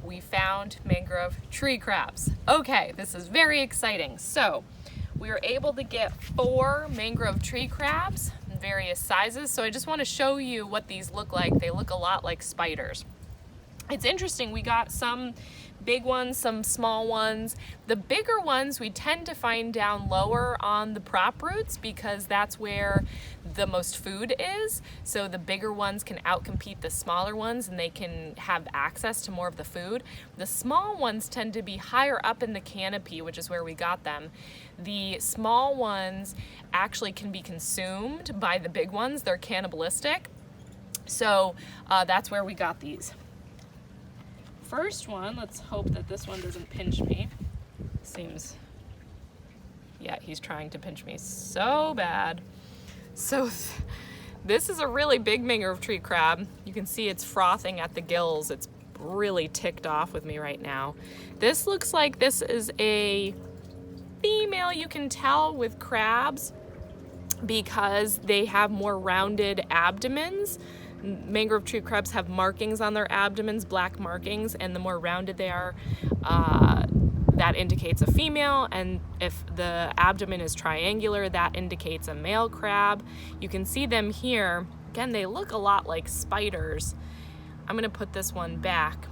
we found mangrove tree crabs. Okay, this is very exciting. So we were able to get 4 mangrove tree crabs in various sizes. So I just want to show you what these look like. They look a lot like spiders. It's interesting, we got some big ones, some small ones. The bigger ones we tend to find down lower on the prop roots because that's where the most food is. So the bigger ones can outcompete the smaller ones and they can have access to more of the food. The small ones tend to be higher up in the canopy, which is where we got them. The small ones actually can be consumed by the big ones. They're cannibalistic. So that's where we got these. First one, let's hope that this one doesn't pinch me. Seems, yeah, he's trying to pinch me so bad. So this is a really big mangrove tree crab. You can see it's frothing at the gills. It's really ticked off with me right now. This looks like this is a female, you can tell with crabs because they have more rounded abdomens. Mangrove tree crabs have markings on their abdomens, black markings, and the more rounded they are, that indicates a female, and if the abdomen is triangular, that indicates a male crab. You can see them here. Again, they look a lot like spiders. I'm gonna put this one back